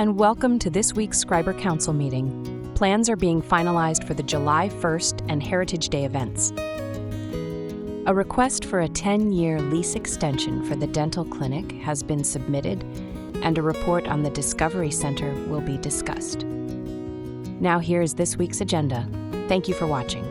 and welcome to this week's Schreiber Council meeting. Plans are being finalized for the July 1st and Heritage Day events. A request for a 10-year lease extension for the dental clinic has been submitted, and a report on the Discovery Center will be discussed. Now here is this week's agenda. Thank you for watching.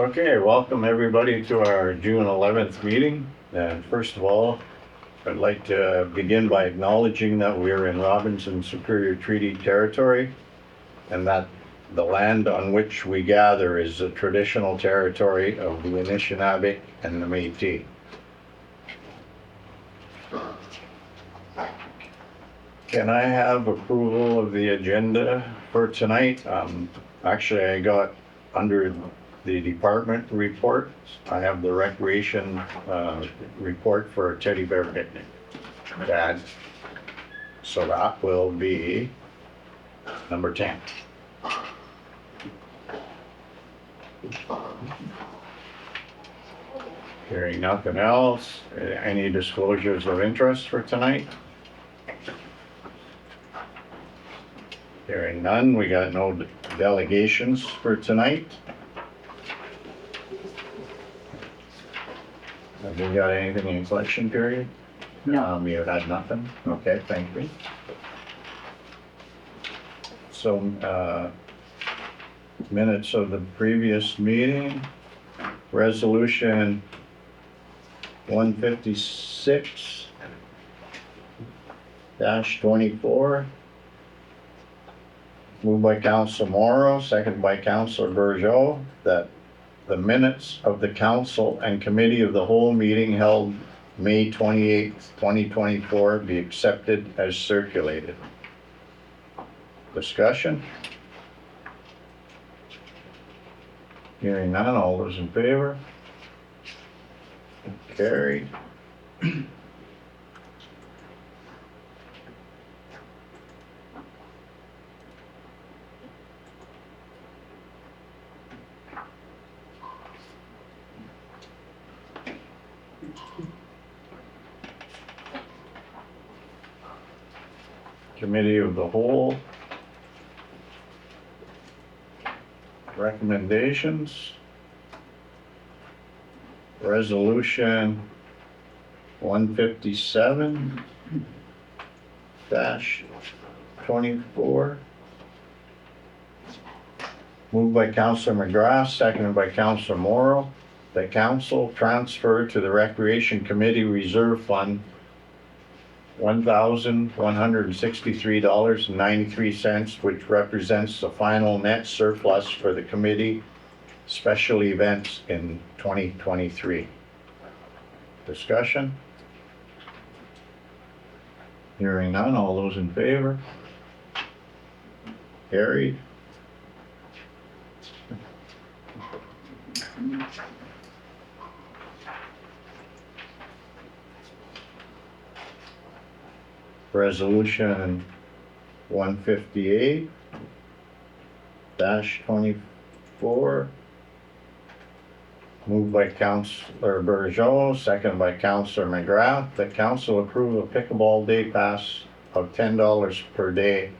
Okay, welcome everybody to our June 11th meeting. And first of all, I'd like to begin by acknowledging that we're in Robinson Superior Treaty Territory and that the land on which we gather is the traditional territory of the Anishinaabe and the Métis. Can I have approval of the agenda for tonight? Actually, I got under the department reports. I have the recreation report for a teddy bear picnic. Dad. So that will be number 10. Hearing nothing else, any disclosures of interest for tonight? Hearing none, we got no delegations for tonight. Have you got anything in collection period? No. You had nothing? Okay, thank you. So, minutes of the previous meeting, resolution 156-24, moved by Councilor Morrow, seconded by Councilor Bourgeau, that the minutes of the council and committee of the whole meeting held May 28th, 2024 be accepted as circulated. Discussion? Hearing none, all those in favor? Carried. Committee of the whole. Recommendations. Resolution 157-24. Moved by Councilor McGrath, seconded by Councilor Morrow. The council transfer to the Recreation Committee Reserve Fund $1,163.93, which represents the final net surplus for the committee special events in 2023. Discussion? Hearing none, all those in favor? Carried. Resolution 158-24, moved by Councilor Bourgeau, seconded by Councilor McGrath, that council approve a pickleball day pass of $10 per day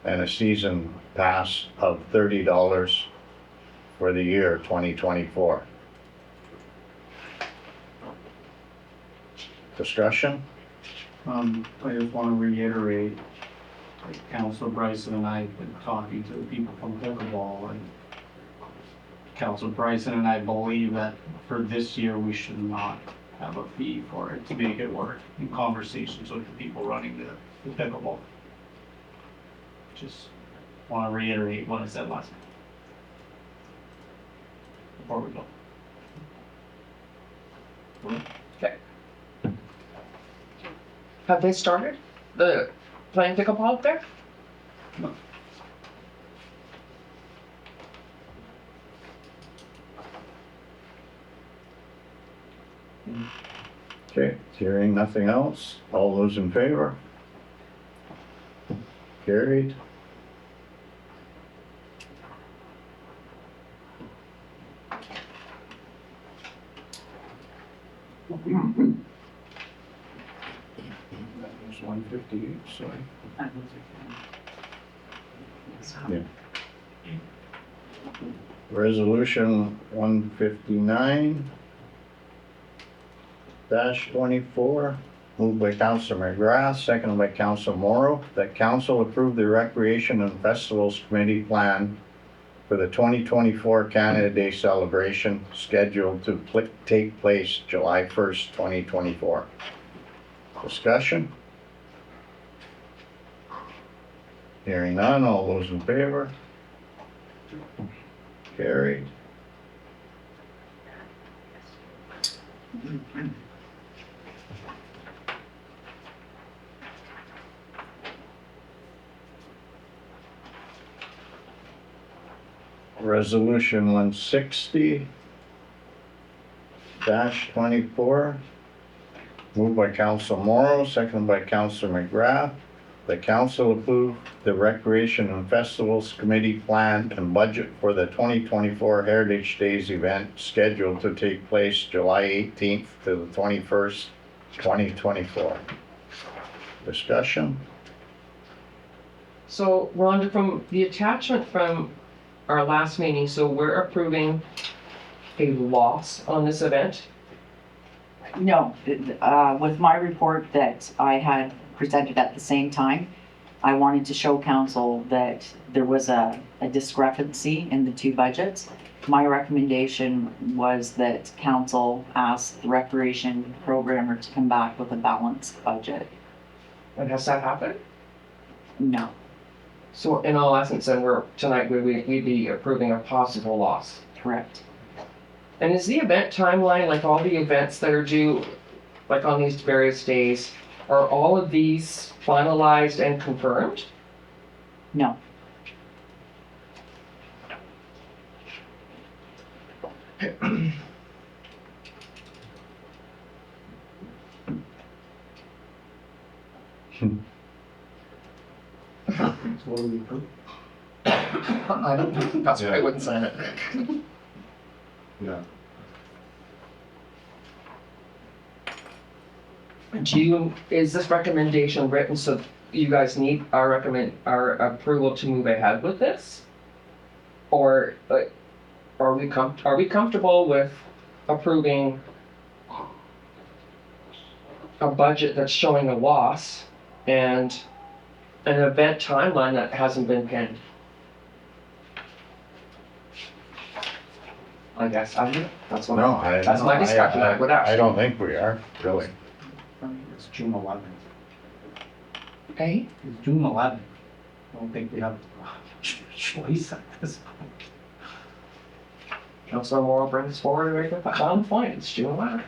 and a season pass of $30 for the year 2024. Discussion? I just want to reiterate, like Councilor Bryson and I have been talking to the people from pickleball, and Councilor Bryson and I believe that for this year, we should not have a fee for it to make it work in conversations with the people running the pickleball. Just want to reiterate what I said last time. Before we go. Have they started the playing pickleball up there? Okay, hearing nothing else, all those in favor? Carried. That was 158, sorry. Yeah. Resolution 159-24, moved by Councilor McGrath, seconded by Councilor Morrow, that council approve the Recreation and Festivals Committee plan for the 2024 Canada Day celebration scheduled to take place July 1st, 2024. Discussion? Hearing none, all those in favor? Carried. Resolution 160-24, moved by Council Morrow, seconded by Councilor McGrath. The council approved the Recreation and Festivals Committee plan and budget for the 2024 Heritage Days event scheduled to take place July 18th to the 21st, 2024. Discussion? So Rhonda, from the attachment from our last meeting, so we're approving a loss on this event? No, with my report that I had presented at the same time, I wanted to show council that there was a discrepancy in the two budgets. My recommendation was that council ask the recreation programmer to come back with a balanced budget. And has that happened? No, So in all essence, then tonight we'd be approving a possible loss. correct. And is the event timeline, like all the events that are due, like on these various days, are all of these finalized and confirmed? No, So what do we approve? I don't think that's why I wouldn't sign it. Yeah. Is this recommendation written so you guys need our approval to move ahead with this? Or are we comfortable with approving a budget that's showing a loss and an event timeline that hasn't been pinned? I guess that's what that's my discussion. I would ask. I don't think we are, really. It's June 11th. Okay. It's June 11th. I don't think we have choice at this point. Councilor Morrow brings forward a very valid point. It's June 11th.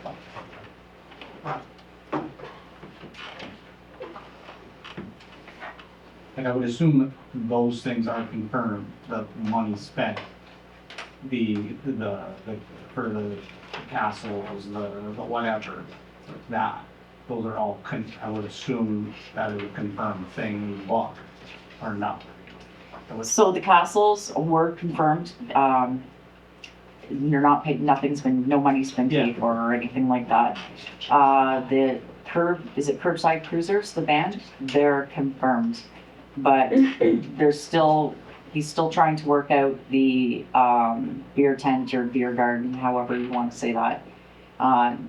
And I would assume that those things are confirmed, the money spent, for the castles, the whatever, that, those are all, I would assume that is a confirmed thing we bought, or not. so the castles were confirmed. You're not paid, no money's been paid Yeah. for or anything like that. The Curbside Cruisers, the band, they're confirmed. But he's still trying to work out the beer tent or beer garden, however you want to say that.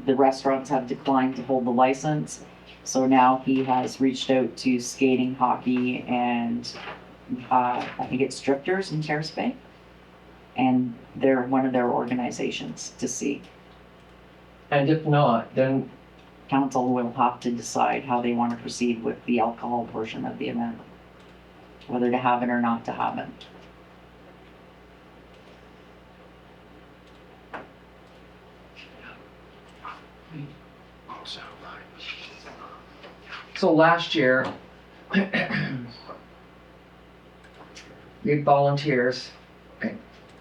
The restaurants have declined to hold the license. So now he has reached out to skating, hockey, and I think it's Drifters in Terrace Bay. And they're one of their organizations to see. And if not, then Council will have to decide how they want to proceed with the alcohol portion of the event. Whether to have it or not to have it. so last year, we had volunteers and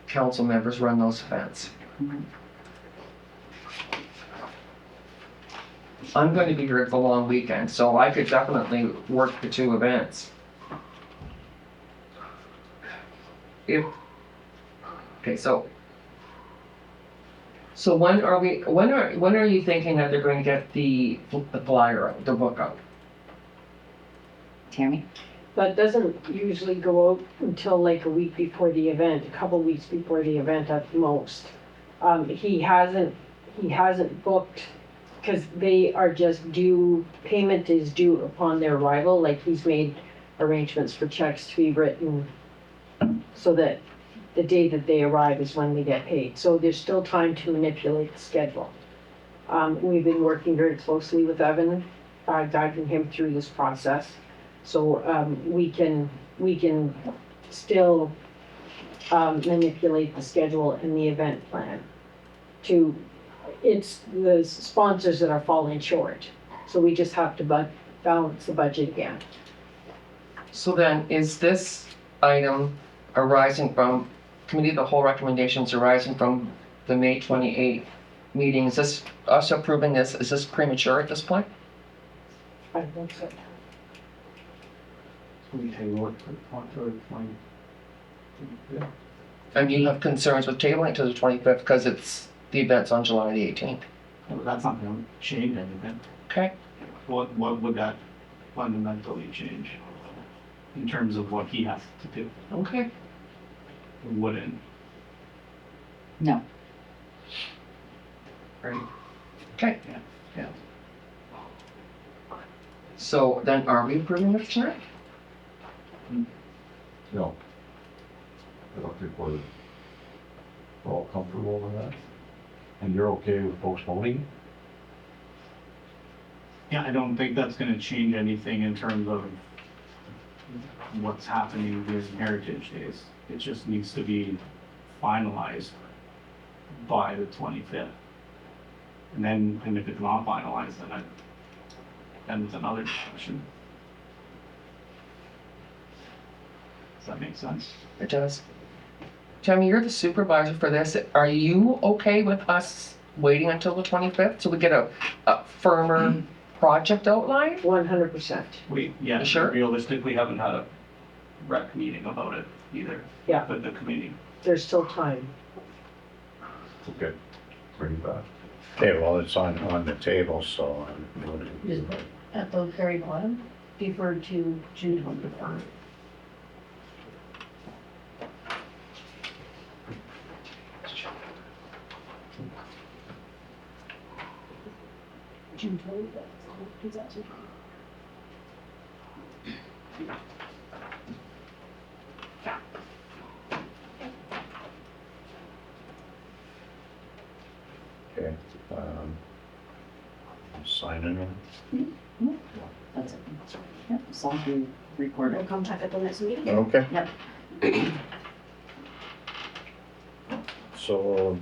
council members run those events. I'm going to be here the long weekend, so I could definitely work the two events. Okay, so when are you thinking that they're going to get the flyer out, the book out? Tammy? That doesn't usually go out until like a week before the event, a couple weeks before the event at the most. He hasn't booked, because they are just due, payment is due upon their arrival, like he's made arrangements for checks to be written so that the day that they arrive is when they get paid. So there's still time to manipulate the schedule. We've been working very closely with Evan, guiding him through this process. So we can still manipulate the schedule and the event plan to, it's the sponsors that are falling short. So we just have to balance the budget again. So then, is this item arising from, committee of the whole recommendations arising from the May 28th meeting? Is this us approving this? Is this premature at this point? I think so. We table it for October 20. Yeah. And you have concerns with tabling to the 25th because it's, the event's on July the 18th. Well, that's not gonna change anything. Okay. What would that fundamentally change in terms of what he has to do? Okay. It wouldn't. No. Right. Okay. Yeah. So then are we approving this tonight? No. I don't think we're all comfortable with that. And you're okay with postponing? Yeah, I don't think that's gonna change anything in terms of what's happening during Heritage Days. It just needs to be finalized by the 25th. And if it's not finalized, then it's another discussion. Does that make sense? It does. Tammy, you're the supervisor for this. Are you okay with us waiting until the 25th so we get a firmer project outline? 100%. Yeah, Sure. realistically haven't had a rec meeting about it either. Yeah. With the committee. There's still time. Okay. Bring it back. Okay, well, it's on the table, so. At the very bottom, defer to June 23rd. June 23rd, 2020. Okay. Signing them. That's it. Yep, as long as we record We'll it. come back at the next meeting. Okay. Yep. So,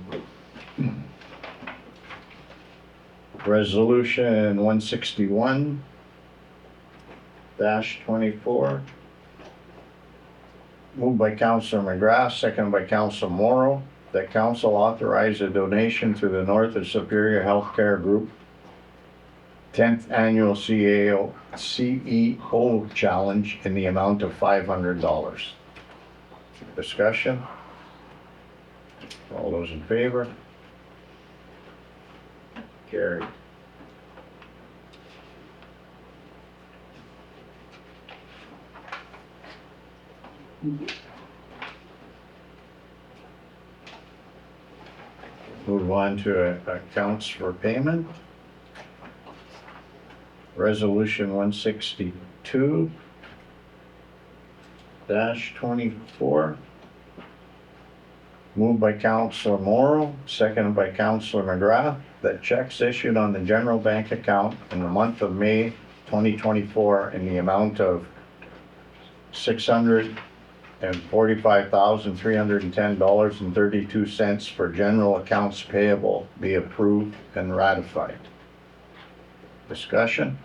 resolution 161 -24. Moved by Councilor McGrath, seconded by Councilor Morrow, that council authorize a donation to the North of Superior Healthcare Group 10th Annual CEO Challenge in the amount of $500. Discussion? All those in favor? Carried. Move on to accounts for payment. Resolution 162-24. Moved by Councilor Morrow, seconded by Councilor McGrath, that checks issued on the general bank account in the month of May 2024 in the amount of $645,310.32 for general accounts payable be approved and ratified. Discussion?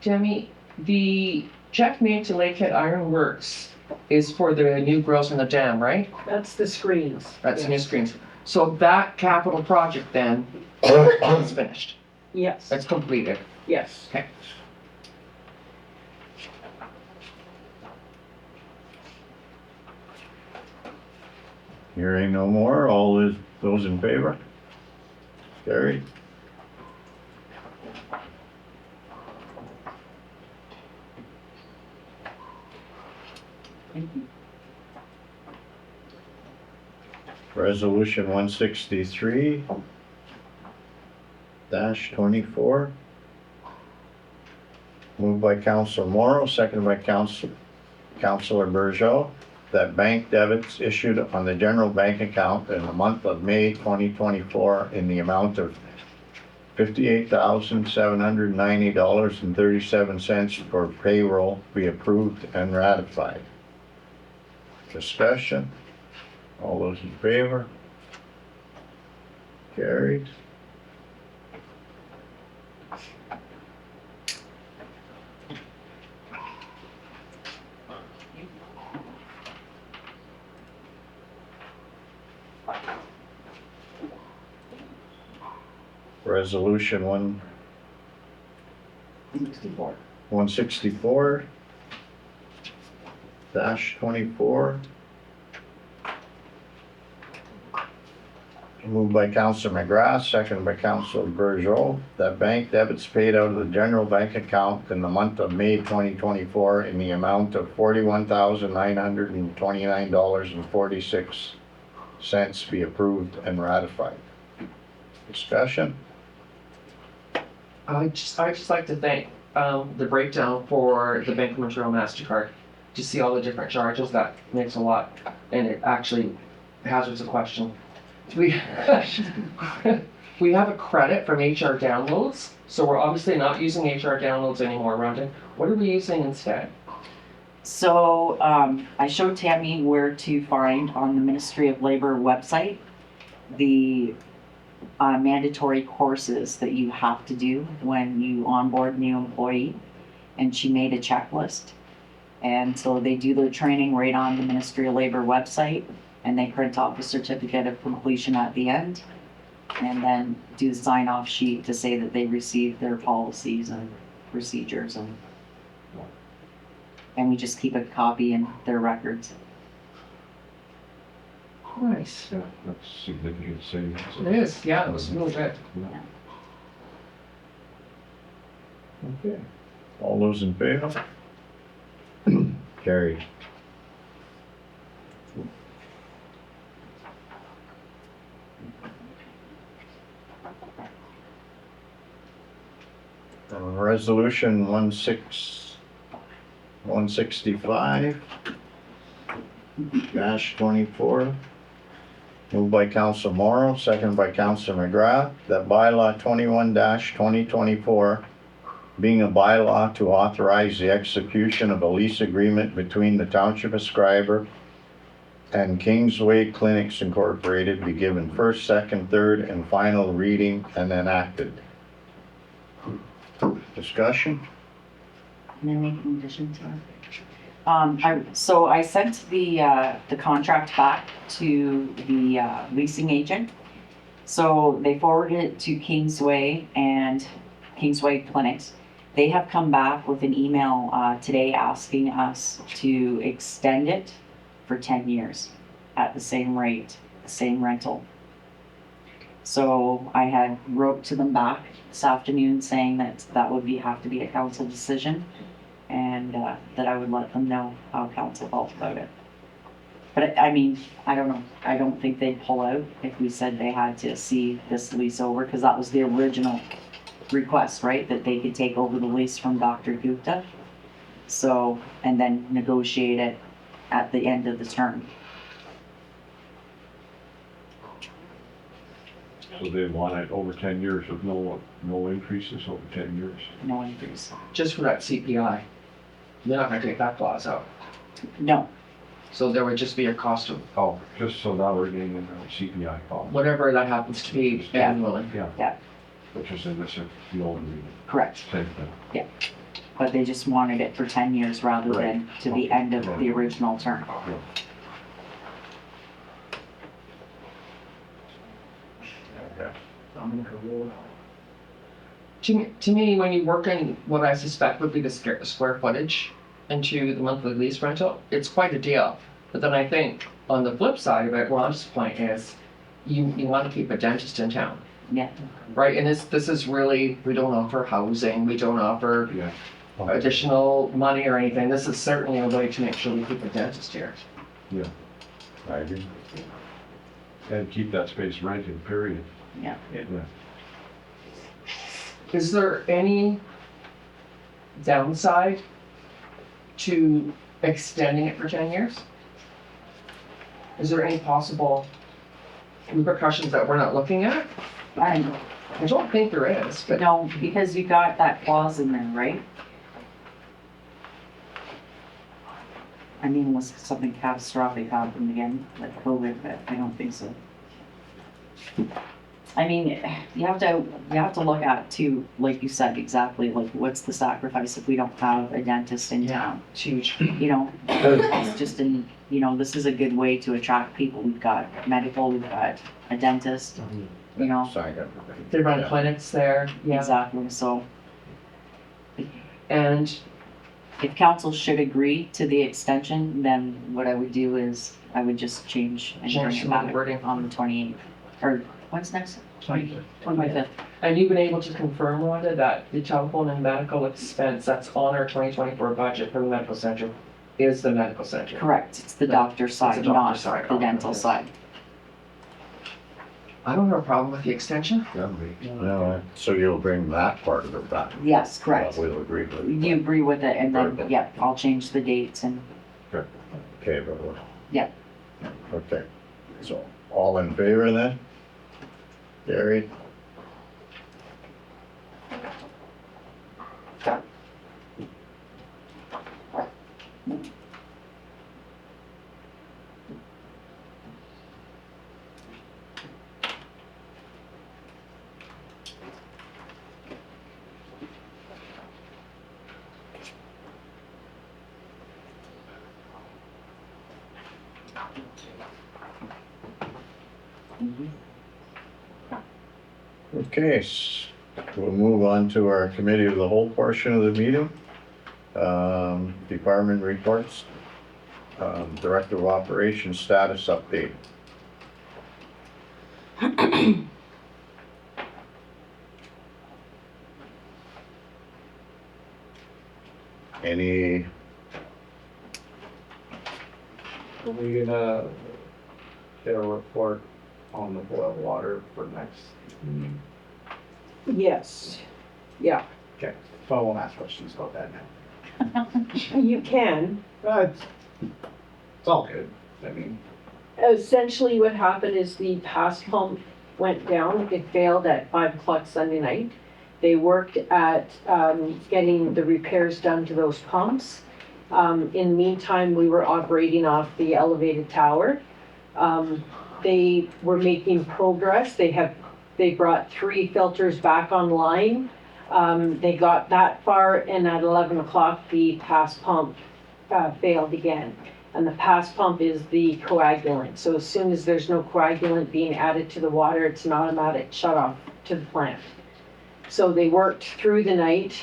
Tammy, the check made to Lakehead Iron Works is for the new grills in the dam, right? That's the screens. That's new Yes. screens. So that capital project then is finished. Yes, That's completed. yes. Okay. Hearing no more, those in favor? Carried. Thank you. Resolution 163-24. Moved by Councilor Morrow, seconded by Councilor Burgeau, that bank debits issued on the general bank account in the month of May 2024 in the amount of $58,790.37 for payroll be approved and ratified. Discussion? All those in favor? Carried. Resolution 164-24. Moved by Councilor McGrath, seconded by Councilor Burgeau, that bank debits paid out of the general bank account in the month of May 2024 in the amount of $41,929.46 be approved and ratified. Discussion? I'd just like to thank the breakdown for the Bank of Montreal MasterCard. To see all the different charges, that makes a lot, and it actually hazards a question. We we have a credit from HR downloads, so we're obviously not using HR downloads anymore, Rhonda. What are we using instead? So, I showed Tammy where to find on the Ministry of Labor website the mandatory courses that you have to do when you onboard a new employee, and she made a checklist. And so they do their training right on the Ministry of Labor website, and they print off a certificate of completion at the end, and then do the sign-off sheet to say that they received their policies and procedures, and we just keep a copy in their records. Nice. Yeah, that's significant savings. It is, yeah, it was really good. Yeah. Okay. All those in favor? Carried. Resolution 165-24. Moved by Councilor Morrow, seconded by Councilor McGrath, that bylaw 21-2024 being a bylaw to authorize the execution of a lease agreement between the Township of Schreiber and Kingsway Clinics Incorporated be given first, second, third, and final reading and enacted. Discussion? And then make conditions on. So I sent the contract back to the leasing agent. So they forwarded it to Kingsway and Kingsway Clinics. They have come back with an email today asking us to extend it for 10 years at the same rate, the same rental. So I had wrote to them back this afternoon saying that would have to be a council decision, and that I would let them know how council felt about it. But I mean, I don't know, I don't think they'd pull out if we said they had to see this lease over, because that was the original request, right? That they could take over the lease from Dr. Gupta. So, and then negotiate it at the end of the term. So they want it over 10 years with no increases over 10 years. No increase. Just for that CPI. They're not gonna take that clause out. No, So there would just be a cost of Oh, just so now we're getting into the CPI cost. whatever that happens to be Yeah. annually. yeah, Which is in this, the old agreement, correct. same thing. But they just wanted it for 10 years rather than to the end of the original term. To me, when you work in what I suspect would be the square footage into the monthly lease rental, it's quite a deal. But then I think on the flip side of it, Ron's point is you want to keep a dentist in town, Yeah, right? And this is really, we don't offer housing, we don't offer Yeah. additional money or anything. This is certainly a way to make sure we keep a dentist here. I agree. And keep that space rented, period. yeah. Is there any downside to extending it for 10 years? Is there any possible repercussions that we're not looking at? And I don't think there is, but no, because you got that clause in there, right? I mean, unless something catastrophic happened again, like COVID, but I don't think so. I mean, you have to look at too, like you said, exactly, like what's the sacrifice if we don't have a dentist in town? it's huge. You know, it's just this is a good way to attract people. We've got medical, we've got a dentist, you know, Sign it. They run Yeah. clinics there, yeah. exactly, so. And If council should agree to the extension, then what I would do is I would just change and bring Change it some back wording. on the 28th. Or what's next? 25th. And you've been able to confirm, Rhonda, that the telephone and medical expense that's on our 2024 budget for the medical center is the medical center? Correct, it's the doctor's side, doctor's not side, the okay. dental side. I don't have a problem with the extension. No, so you'll bring that part of it back. Yes, correct. We'll agree with You it. agree with it, and then, Verbal. yeah, I'll change the dates and, Okay, but yeah. okay. So all in favor then? Carried. Okay, we'll move on to our committee of the whole portion of the meeting. Department reports. Director of Operations status update. Any, Are we gonna get a report on the boil water for next meeting? Yes, yeah, Okay, so I won't ask questions about that now. you can. It's all good, I mean, Essentially what happened is the pass pump went down, it failed at 5 o'clock Sunday night. They worked at, getting the repairs done to those pumps. In the meantime, we were operating off the elevated tower. They were making progress, they brought 3 filters back online. They got that far, and at 11 o'clock, the pass pump, failed again. And the pass pump is the coagulant, so as soon as there's no coagulant being added to the water, it's an automatic shut off to the plant. So they worked through the night,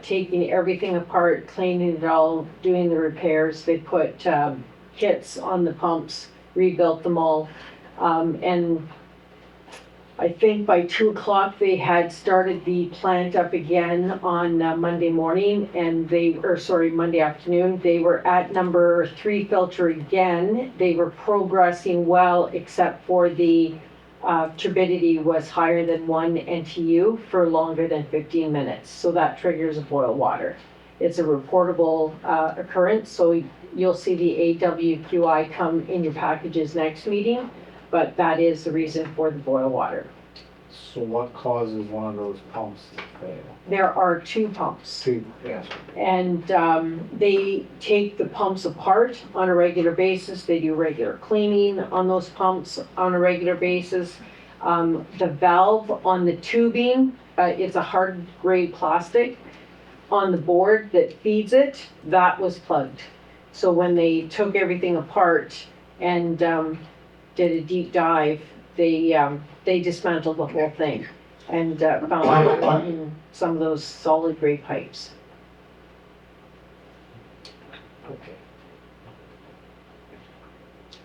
taking everything apart, cleaning it all, doing the repairs. They put kits on the pumps, rebuilt them all. And I think by 2 o'clock, they had started the plant up again on Monday morning and Monday afternoon. They were at number 3 filter again. They were progressing well, except for the turbidity was higher than 1 NTU for longer than 15 minutes. So that triggers a boil water. It's a reportable occurrence, so you'll see the AWQI come in your packages next meeting, but that is the reason for the boil water. So what causes one of those pumps to fail? There are 2 pumps, Yes. and they take the pumps apart on a regular basis. They do regular cleaning on those pumps on a regular basis. The valve on the tubing, it's a hard gray plastic on the board that feeds it, that was plugged. So when they took everything apart and did a deep dive, they dismantled the whole thing and found in some of those solid gray pipes. Okay.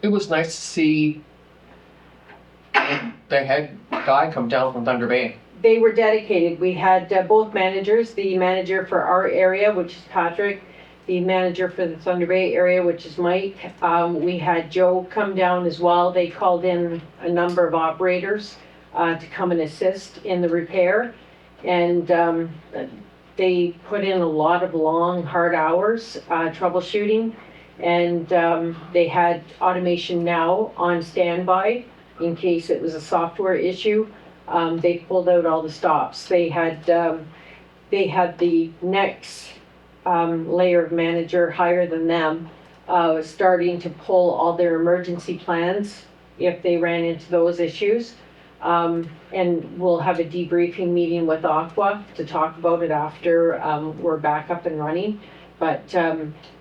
It was nice to see the head guy come down from Thunder Bay. They were dedicated. We had both managers, the manager for our area, which is Patrick, the manager for the Thunder Bay area, which is Mike. We had Joe come down as well. They called in a number of operators to come and assist in the repair. And they put in a lot of long, hard hours troubleshooting. And they had automation now on standby in case it was a software issue. They pulled out all the stops. They had the next layer of manager higher than them starting to pull all their emergency plans if they ran into those issues. And we'll have a debriefing meeting with Aqua to talk about it after we're back up and running. But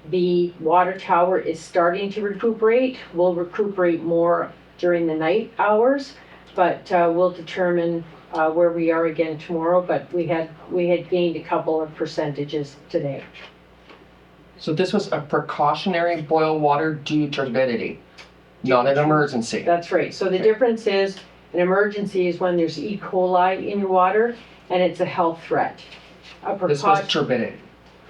the water tower is starting to recuperate. We'll recuperate more during the night hours, but we'll determine where we are again tomorrow. But we had gained a couple of percentages today. So this was a precautionary boil water due to turbidity, not an emergency. That's right. So the difference is an emergency is when there's E. coli in your water and it's a health threat. This was turbidity.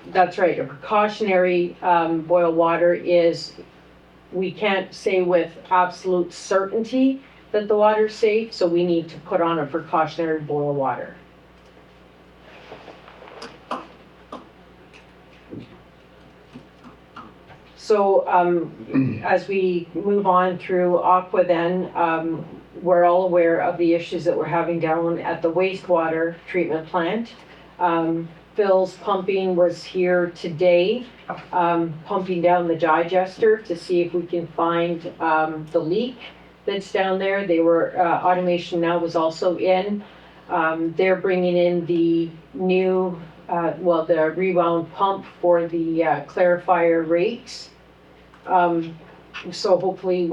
That's right. A precautionary boil water is, we can't say with absolute certainty that the water's safe, so we need to put on a precautionary boil water. So as we move on through Aqua then, we're all aware of the issues that we're having down at the wastewater treatment plant. Phil's pumping was here today, pumping down the digester to see if we can find the leak that's down there. They were, automation now was also in. They're bringing in the new, the rewound pump for the clarifier rakes. So hopefully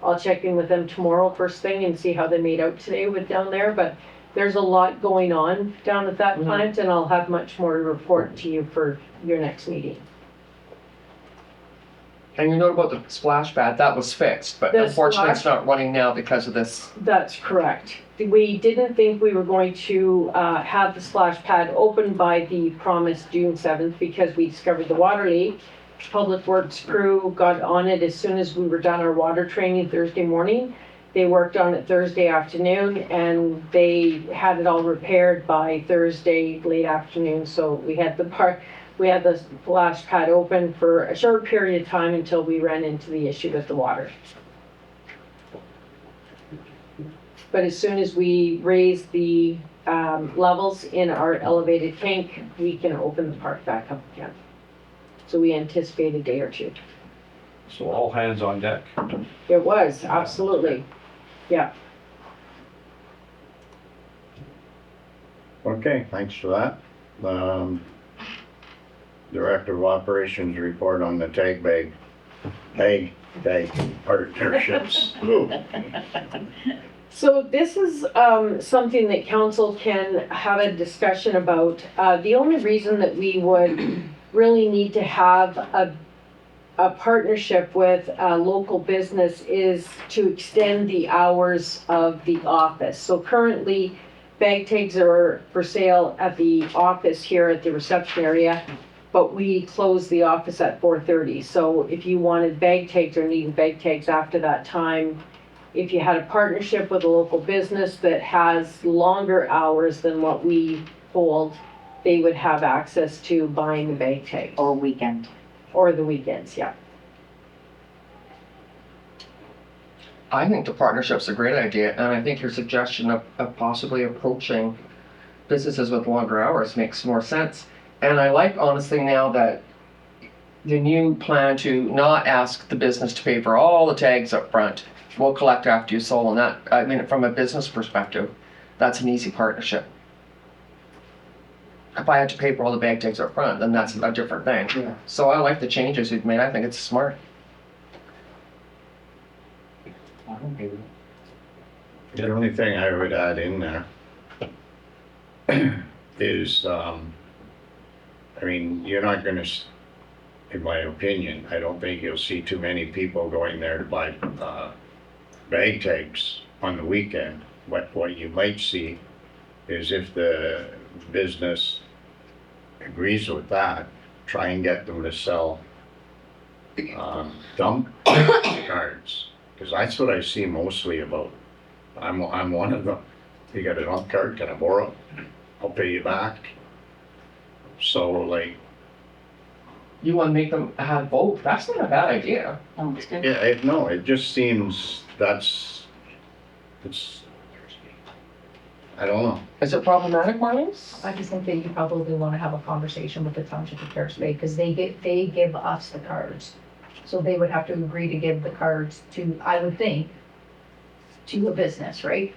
I'll check in with them tomorrow first thing and see how they made out today with down there. But there's a lot going on down at that plant, and I'll have much more to report to you for your next meeting. And you know about the splash pad, that was fixed, but The unfortunately it's splash- not running now because of this. That's correct. We didn't think we were going to have the splash pad open by the promised June 7th because we discovered the water leak. Public Works crew got on it as soon as we were done our water training Thursday morning. They worked on it Thursday afternoon and they had it all repaired by Thursday late afternoon. So we had the splash pad open for a short period of time until we ran into the issue with the water. But as soon as we raise the levels in our elevated tank, we can open the park back up again. So we anticipate a day or two. So all hands on deck. It was, absolutely. Yeah. Okay, thanks for that. Director of Operations report on the tag partnerships. So this is something that council can have a discussion about. The only reason that we would really need to have a partnership with a local business is to extend the hours of the office. So currently, bag tags are for sale at the office here at the reception area, but we close the office at 4:30. So if you wanted bag tags or needed bag tags after that time, if you had a partnership with a local business that has longer hours than what we hold, they would have access to buying the bag tags. Or weekend. Or the weekends, yeah. I think the partnership's a great idea, and I think your suggestion of possibly approaching businesses with longer hours makes more sense. And I like honestly now that the new plan to not ask the business to pay for all the tags up front, we'll collect after you sold, and that, I mean, from a business perspective, that's an easy partnership. If I had to pay for all the bag tags up front, then that's a different thing. Yeah. So I like the changes you've made, I think it's smart. I'm okay with it. The only thing I would add in there is, I mean, you're not gonna, in my opinion, I don't think you'll see too many people going there to buy, bag tags on the weekend. What you might see is if the business agrees with that, try and get them to sell, dump cards. Because that's what I see mostly about. I'm one of them. You got a dump card, can I borrow it? I'll pay you back. So like, You want to make them have both, that's not a bad idea. Oh, it's good. yeah, no, it just seems it's, I don't know. Is it problematic, Marlies? I just think that you probably want to have a conversation with the township of Paris Bay, because they give us the cards. So they would have to agree to give the cards to, I would think, to a business, right?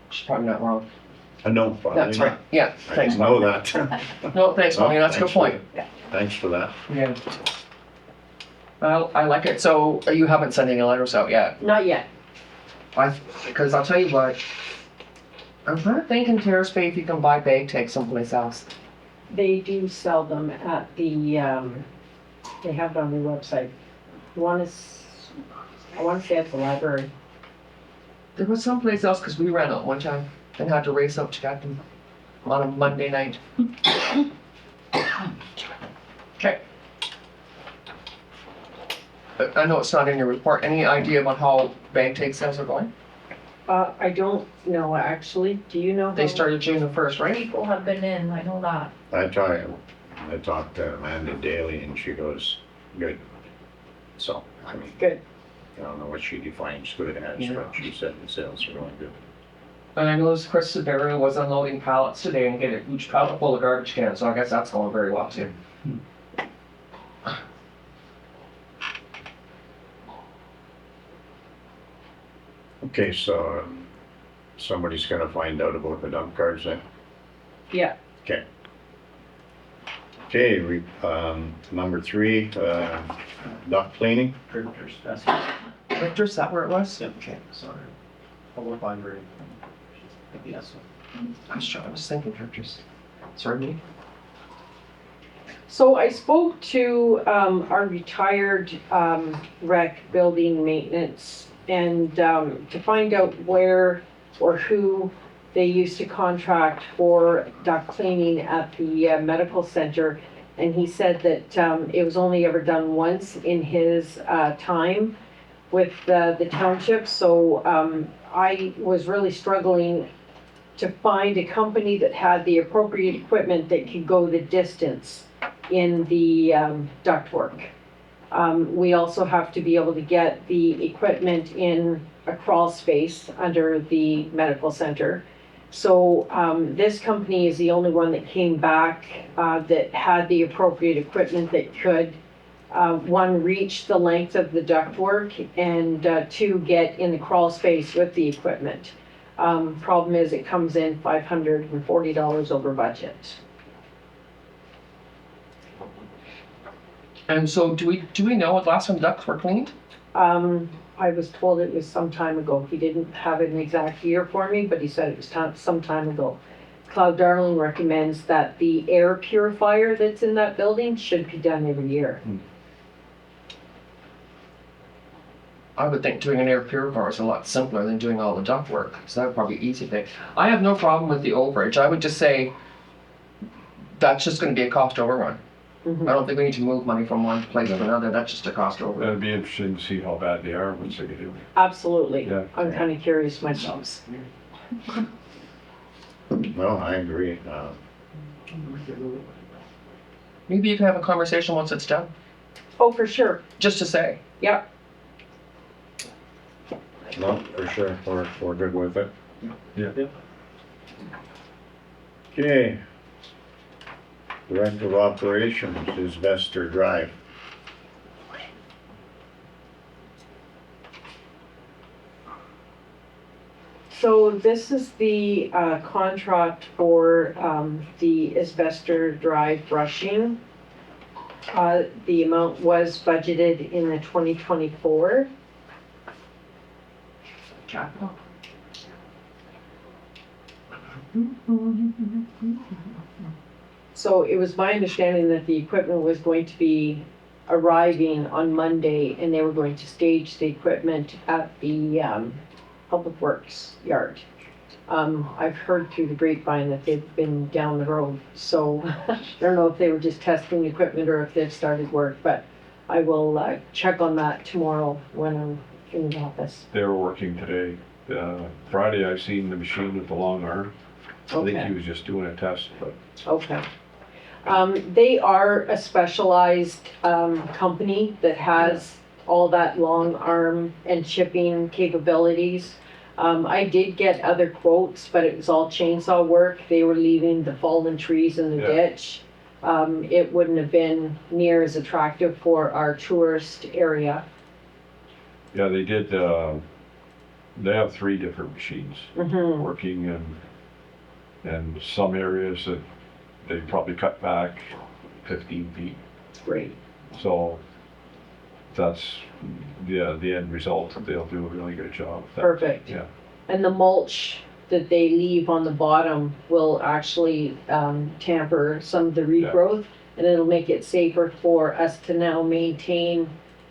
She's probably not wrong. I know, That's right, yeah, I thanks, know Marlene. that. No, thanks, Marlene, that's a good Thanks for point. Thanks for that. Yeah. Well, I like it, so you haven't sent any letters out yet? Not yet. Because I'll tell you what, I'm not thinking Terrace Bay if you can buy bag tags someplace else. They do sell them at the, they have it on their website. I wanna say at the library. There was someplace else, because we ran out one time and had to race up to get them on a Monday night. Okay. I know it's not in your report. Any idea about how bag tag sales are going? I don't know, actually. Do you know? They how- started June the 1st, right? People have been in, I know that. I talked to Amanda Daly and she goes, good. So, I mean, Good. I don't know what she defines good as, Yeah. but she said the sales are going good. And I noticed Chris Severio was unloading pallets today and getting a huge pallet full of garbage cans, so I guess that's going very well too. Okay, so somebody's gonna find out about the dump cards then? Yeah. Okay. Okay, number 3, duct cleaning. Printers, that's, Victor, is that where it was? okay, sorry. Public library. Yes. I was thinking Victor's. Sorry, me? So I spoke to our retired rec building maintenance and to find out where or who they used to contract for duct cleaning at the medical center. And he said that it was only ever done once in his time with the township. So I was really struggling to find a company that had the appropriate equipment that could go the distance in the ductwork. We also have to be able to get the equipment in a crawl space under the medical center. So this company is the only one that came back that had the appropriate equipment that could, one, reach the length of the ductwork, and two, get in the crawl space with the equipment. Problem is it comes in $540 over budget. And so do we know what last time ducts were cleaned? I was told it was some time ago. He didn't have an exact year for me, but he said it was some time ago. Cloud Darling recommends that the air purifier that's in that building should be done every year. I would think doing an air purifier is a lot simpler than doing all the duct work, so that would probably be easy thing. I have no problem with the overage. I would just say that's just gonna be a cost overrun. I don't think we need to move money from one place to another. That's just a cost overrun. That'd be interesting to see how bad they are once they get in. Absolutely. Yeah. I'm kind of curious myself. No, I agree. Maybe you can have a conversation once it's done, Oh, for sure. just to say. Yep. No, for sure, we're good with it. Yeah. Okay. Director of Operations is Vester Drive. So this is the contract for the Asbestos Drive brushing. The amount was budgeted in the 2024. Capital. So it was my understanding that the equipment was going to be arriving on Monday and they were going to stage the equipment at the Public Works yard. I've heard through the grapevine that they've been down the road, so I don't know if they were just testing the equipment or if they've started work, but I will check on that tomorrow when I'm in the office. They were working today. Friday, I seen the machine with the long arm. I think Okay. he was just doing a test, but Okay. They are a specialized company that has all that long arm and chipping capabilities. I did get other quotes, but it was all chainsaw work. They were leaving the fallen trees in the Yeah. ditch. It wouldn't have been near as attractive for our tourist area. yeah, they did, they have 3 different machines Mhm. working and some areas that they probably cut back 15 feet. Great. So that's, the end result. They'll do a really good job. Perfect. Yeah. And the mulch that they leave on the bottom will actually tamper some of the regrowth, and it'll make it safer for us to now maintain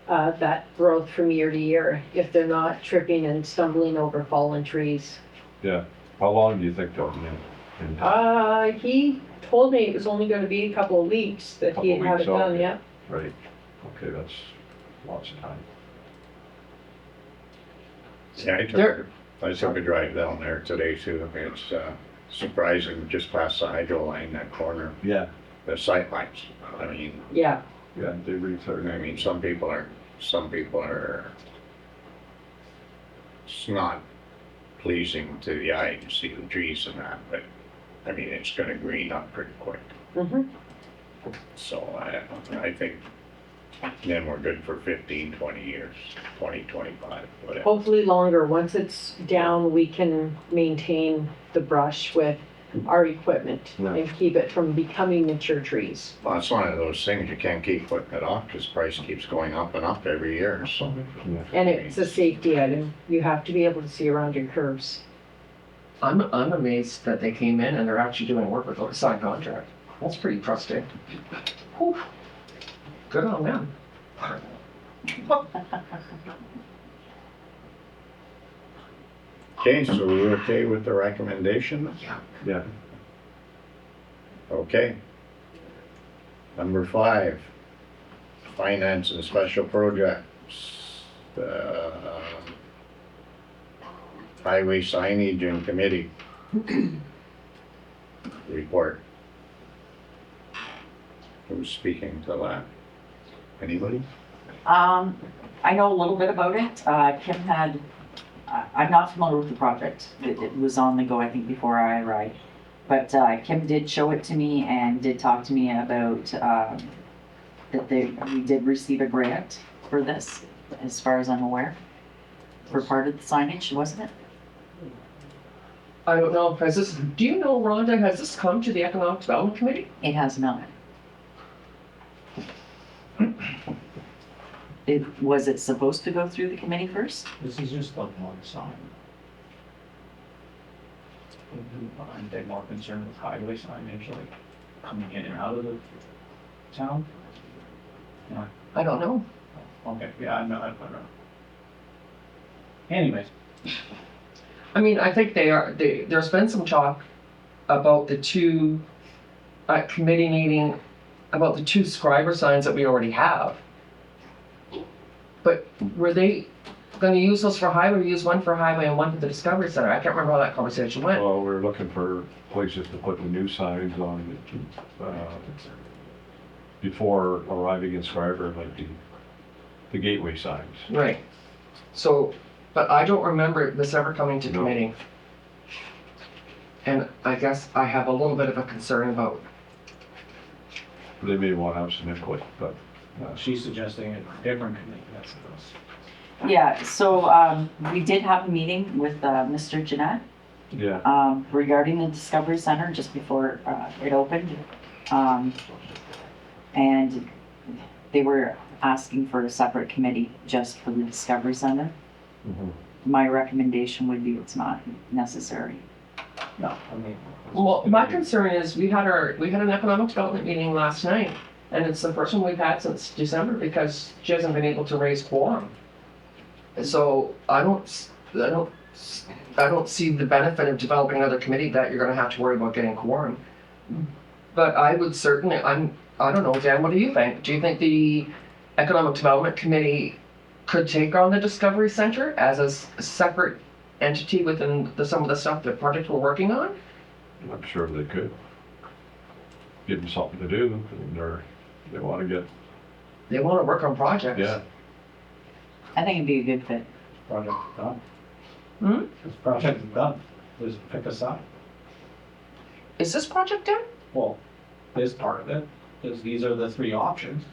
that growth from year to year if they're not tripping and stumbling over fallen trees. Yeah. How long do you think they'll be in? He told me it was only gonna be a couple of weeks that he had Couple had it weeks, done, okay. yeah. Right. Okay, that's lots of time. Yeah, There- I took a drive down there today too. It's surprising, just past the hydro line, that corner, Yeah. the sight lines. I mean, Yeah, Yeah, they recleared. I mean, some people are, it's not pleasing to the eye to see the trees and that, but I mean, it's gonna green up pretty quick. mhm. So I think then we're good for 15, 20 years, 20, 25, whatever. Hopefully longer. Once it's down, we can maintain the brush with our equipment Yeah. and keep it from becoming mature trees. Well, it's one of those things, you can't keep putting it off, because price keeps going up and up every year, so. And it's a safety item. You have to be able to see around your curves. I'm amazed that they came in and they're actually doing work without a signed contract. That's pretty trusting. Whew. Good on them. Okay, so we're okay with the recommendation? Yeah. Okay. Number 5, finance and special projects. Highway signage and committee report. Who's speaking to that? Anybody? I know a little bit about it. Kim had, I'm not familiar with the project. It was on the go, I think, before I arrived. But Kim did show it to me and did talk to me about that we did receive a grant for this, as far as I'm aware, for part of the signage, wasn't it? I don't know, do you know, Rhonda, has this come to the Economic Development Committee? It has not. Was it supposed to go through the committee first? This is just like one sign. I'm dead more concerned with highway signage, like coming in and out of the town. I don't know. Okay, yeah, I don't know. Anyways, I mean, I think there's been some talk about the two, at committee meeting, about the two Schreiber signs that we already have. But were they gonna use those for highway, or use one for highway and one for the Discovery Center? I can't remember how that conversation went. Well, we're looking for places to put the new signs on, before arriving in Schreiber, like the gateway signs. Right. So, but I don't remember this ever coming to No. committee. And I guess I have a little bit of a concern about, They may want to have some input, but she's suggesting a different committee, that's the. Yeah, so, we did have a meeting with, Mr. Jeanette, yeah, regarding the Discovery Center just before, it opened. And they were asking for a separate committee just for the Discovery Center. mhm. My recommendation would be it's not necessary. No, I mean. well, my concern is we had an economic development meeting last night. And it's the first one we've had since December because she hasn't been able to raise quorum. So I don't see the benefit of developing another committee that you're gonna have to worry about getting quorum. But I would certainly, I don't know, Dan, what do you think? Do you think the Economic Development Committee could take on the Discovery Center as a separate entity within some of the stuff, the project we're working on? I'm sure they could. Give them something to do, and they want to get, They wanna work on projects. yeah. I think it'd be a good fit. Project done. Hmm? This project is done. Just pick a side. Is this project done? Well, this part of it, because these are the three options.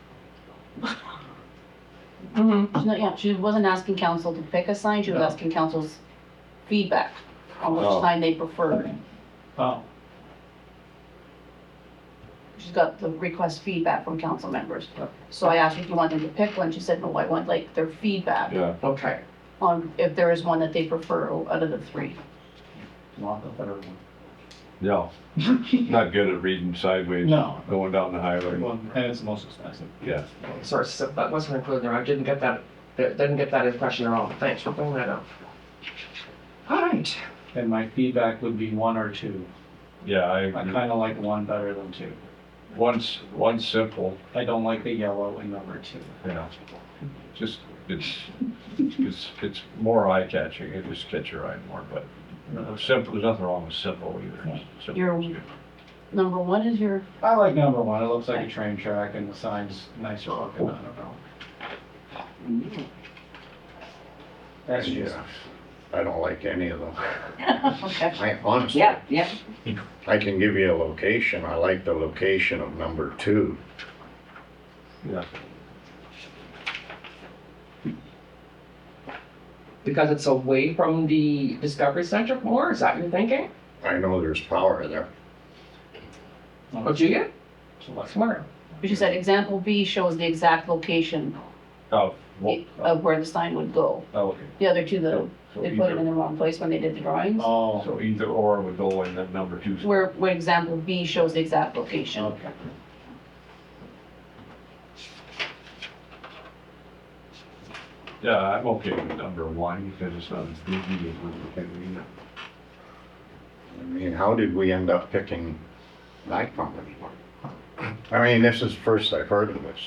Mm-hmm. No, yeah, she wasn't asking council to pick a sign, she was No. asking council's feedback on which Oh. sign they preferred. Oh, She's got the request feedback from council members. So I asked her if you wanted to pick one, she said, no, I want like their feedback Yeah, Okay. on if there is one that they prefer out of the three. not the third one. yeah. Not good at reading sideways. No. Going down the highway. Well, and it's the most expensive. Yeah. Sorry, so that wasn't included there. I didn't get that impression at all. Thanks for bringing that up. All right. And my feedback would be one or two. Yeah, I kinda like one better than two. one's simple, I don't like the yellow in number two. yeah. Just, it's more eye catching, it just catch your eye more, but simple, there's nothing wrong with simple either. Simple Your- is good. Number one is your, I like number one, it looks like a train track and the sign's nicer looking, I don't know. That's just, Yeah, I don't like any of them. okay. I honestly, Yeah, yeah. I can give you a location. I like the location of number 2. Yeah, Because it's away from the Discovery Center more? Is that what you're thinking? I know there's power there. Oh, do you? so let's Smart. But she said example B shows the exact location oh, well, of where the sign would go. oh, okay. The other two, So they put it in either, the wrong place when they did the drawings. Oh, so either or would go in that number 2 spot. Where example B shows the exact location. okay. Yeah, I'm okay with number 1 because it's not as busy as we can read. I mean, how did we end up picking that company? I mean, this is first I've heard of this.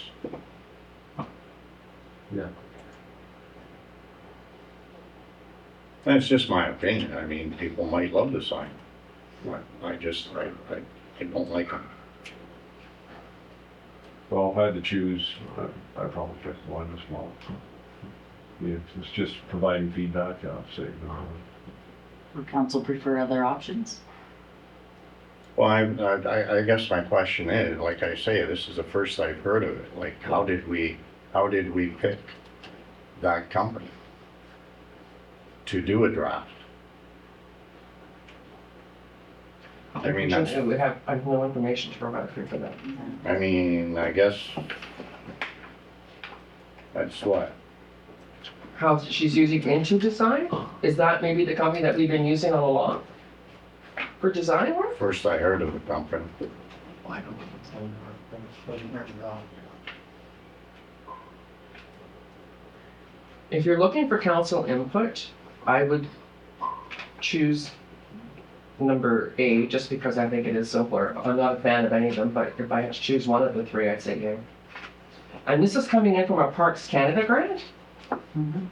Yeah. And it's just my opinion. I mean, people might love the sign. I don't like them. Well, if I had to choose, I'd probably pick one as well. Yeah, if it's just providing feedback, I'll say no. Would council prefer other options? Well, I guess my question is, like I say, this is the first I've heard of it. Like, how did we pick that company to do a draft? I mean, that's, I have no information to provide for that. I mean, I guess that's what? How she's using Into Design? Is that maybe the company that we've been using all along? For design work? First I heard of the company. I don't know. If you're looking for council input I would choose number A, just because I think it is simpler. I'm not a fan of any of them, but if I had to choose one of the three, I'd say A. And this is coming in from a Parks Canada grant? Mhm.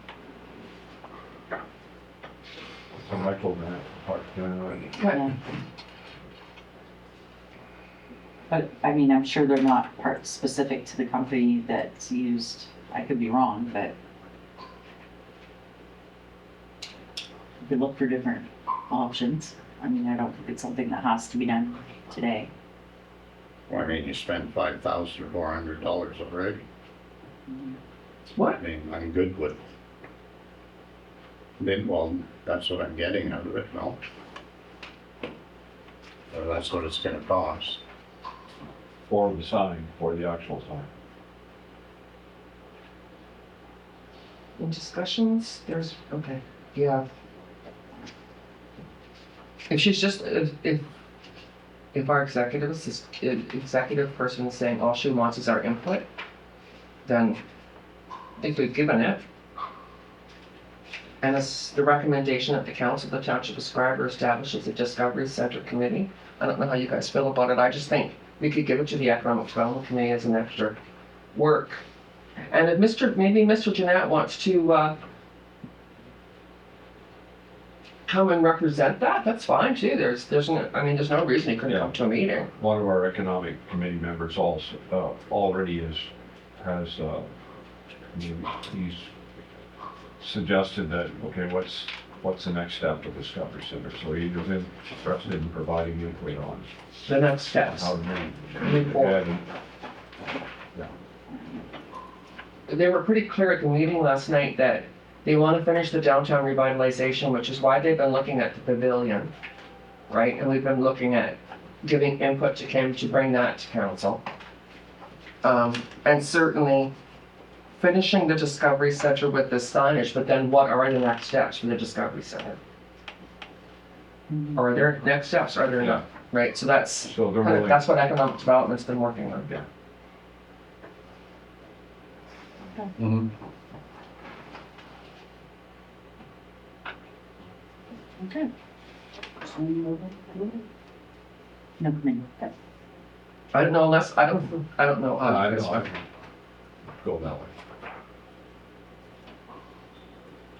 So Michael, man, part, Yeah. But, I mean, I'm sure they're not part specific to the company that's used. I could be wrong, but we could look for different options. I mean, I don't think it's something that has to be done today. Well, I mean, you spent $5,400 already. What? I mean, I'm good with. Then, well, that's what I'm getting out of it, no? Or that's what it's gonna cost. for the sign, for the actual sign. In discussions, okay, yeah. If she's just, if our executive person is saying all she wants is our input, then I think we've given it. And it's the recommendation that the council of the Township of Schreiber establishes a Discovery Center committee. I don't know how you guys feel about it, I just think we could give it to the Economic Development Committee as an extra work. And if maybe Mr. Jeanette wants to, come and represent that, that's fine too. There's no reason he couldn't Yeah. come to a meeting. One of our economic committee members also, already has, he's suggested that, okay, what's the next step of Discovery Center? So he was interested in providing input on The next steps. how to Move forward. and They were pretty clear at the meeting last night that they want to finish the downtown revitalization, which is why they've been looking at the pavilion, right? And we've been looking at giving input to Kim to bring that to council. And certainly finishing the Discovery Center with the signage, but then what are the next steps for the Discovery Center? Are there next steps? Are there not? Right, so that's so they're willing. that's what economic development's been working on. Yeah. Mm-hmm. Okay. No, come in. I don't know unless, I don't know how. I you don't guys know, I feel. go that way.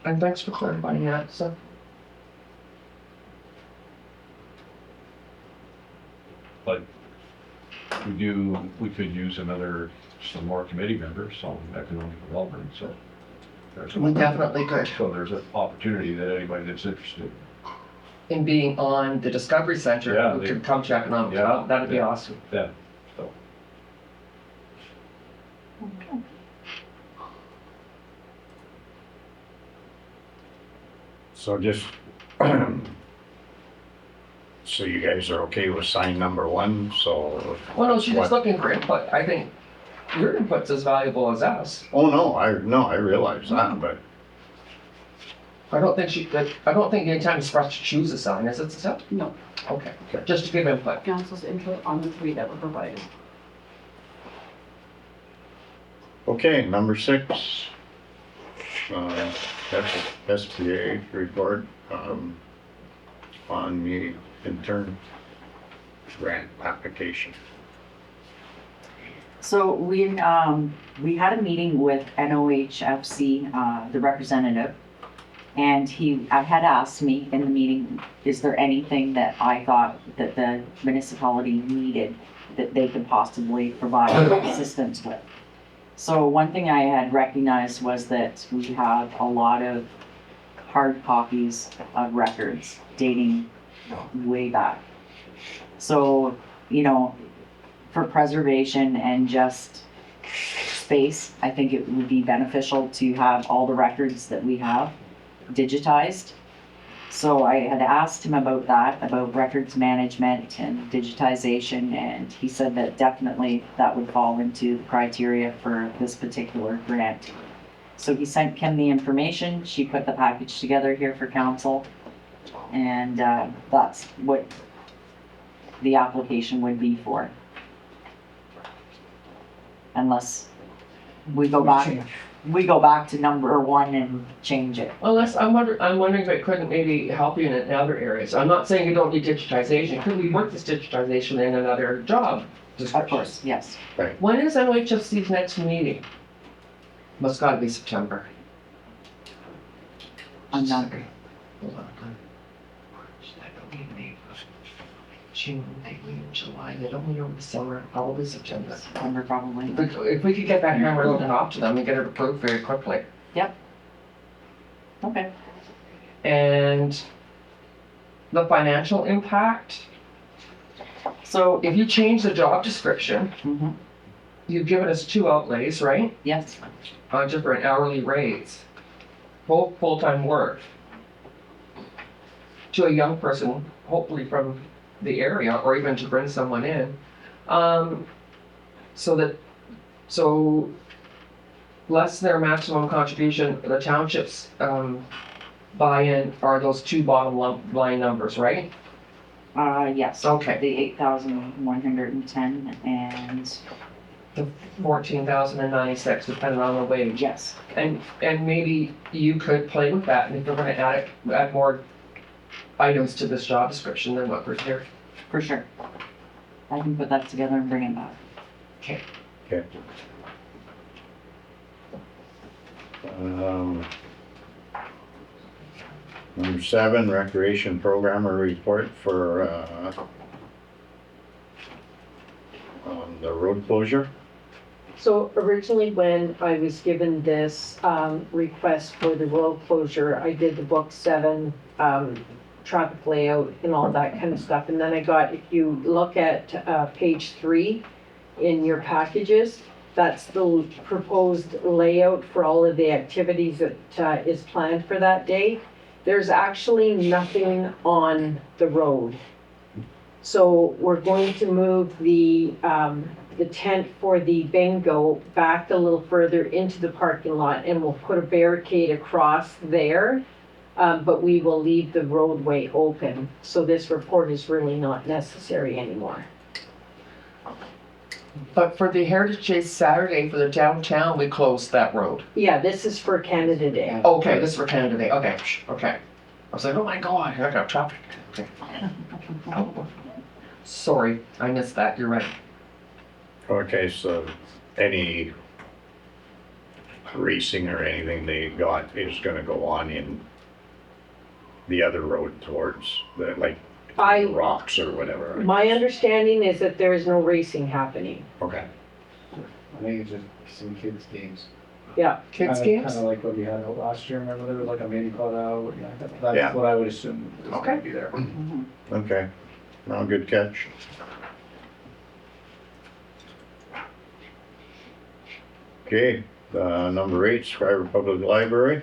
And thanks for clarifying that, so. But we could use some more committee members on economic development, so. We definitely could. So there's an opportunity that anybody that's interested. In being on the Discovery Center, Yeah, who they- could come to economic Yeah, development, that'd be yeah. awesome. Yeah, so. So just, so you guys are okay with sign number 1, so. Well, no, she's just What- looking for input. I think your input's as valuable as us. Oh, no, I realize that, but I don't think the intent is for us to choose a sign, is it, so? No, Okay, Okay. just to give input. council's input on the three that were provided. okay, number 6. SBA report, on the intern grant application. So we had a meeting with NOHFC, the representative, and I had asked me in the meeting, is there anything that I thought that the municipality needed that they could possibly provide assistance with? So one thing I had recognized was that we have a lot of hard copies of records dating way back. So, for preservation and just space, I think it would be beneficial to have all the records that we have digitized. So I had asked him about that, about records management and digitization, and he said that definitely that would fall into the criteria for this particular grant. So he sent Kim the information, she put the package together here for council, and that's what the application would be for. Unless we go back. we go back to number one and change it. Unless, I'm wondering if it couldn't maybe help you in other areas. I'm not saying you don't need digitization. Could we work this digitization in another job Of description? course, yes. When is NHFC's next meeting? Must gotta be September. I'm not, Hold on. June, May, July, they don't meet over the summer, probably September. September probably. If we could get that hammer loaded off to them and get it approved very quickly. Okay. And the financial impact, So, if you change the job description, mhm, you've given us 2 outlays, right? yes, Different hourly rates, both full-time work. To a young person, hopefully from the area, or even to bring someone in. So less their maximum contribution, the township's, buy-in are those 2 bottom line numbers, right? yes. Okay. The 8,110 and, 14,096, depending on the wage. yes, And maybe you could play with that, and if you're gonna add more items to this job description than what we're here. for sure. I can put that together and bring it back. Okay. Number 7, recreation programmer report for, the road closure. So originally, when I was given this request for the road closure, I did the book 7, traffic layout and all that kind of stuff. And then I got, if you look at page 3 in your packages, that's the proposed layout for all of the activities that is planned for that day. There's actually nothing on the road. So we're going to move the tent for the bingo back a little further into the parking lot, and we'll put a barricade across there. But we will leave the roadway open, so this report is really not necessary anymore. But for the Heritage Day Saturday for the downtown, we closed that road. Yeah, this is for Canada Day. Okay, this is for Canada Day, okay, okay. I was like, oh my God, I got traffic. Okay. Oh. Sorry, I missed that, you're right. Okay, so any racing or anything they got is gonna go on in the other road towards the, like, rocks or whatever. My understanding is that there is no racing happening. Okay. I think it's just some kids' games. Yeah, Kids games? Kind of like what we had out last year, remember there was like a mini cutout, Yeah. that's what I would assume is Okay. gonna be there. Mhm. Okay, no, good catch. Okay, number 8, Schreiber Public Library.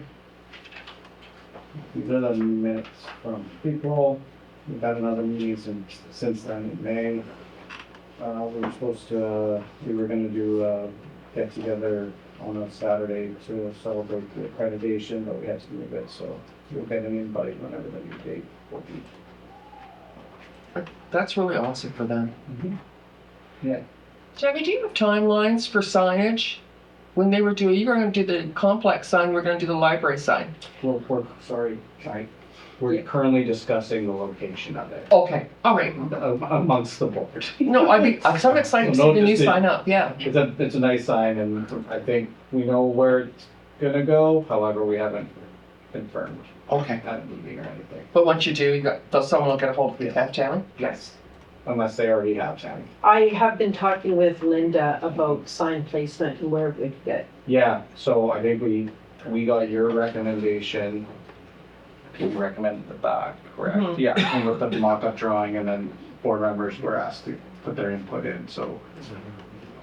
These are the minutes from April. We've had another meeting since then in May. We were supposed to, we were gonna do get together on a Saturday to celebrate the accreditation, but we had to move it, so you'll get an invite whenever the new date will be. That's really awesome for them. Yeah. Jamie, do you have timelines for signage? When they were doing, you were gonna do the complex sign, we're gonna do the library sign. We're currently discussing the location of it Okay, all right. amongst the board. No, I'm so excited to see the new sign up, yeah. It's a nice sign, and I think we know where it's gonna go, however, we haven't confirmed Okay. at a meeting or anything. But once you do, someone will get a hold of you, have Jamie? Yes. Unless they already have Tammy. I have been talking with Linda about sign placement and where we could get. Yeah, so I think we got your recommendation. We recommended the back, correct? Mhm. Yeah, and with the mock-up drawing, and then board members were asked to put their input in, so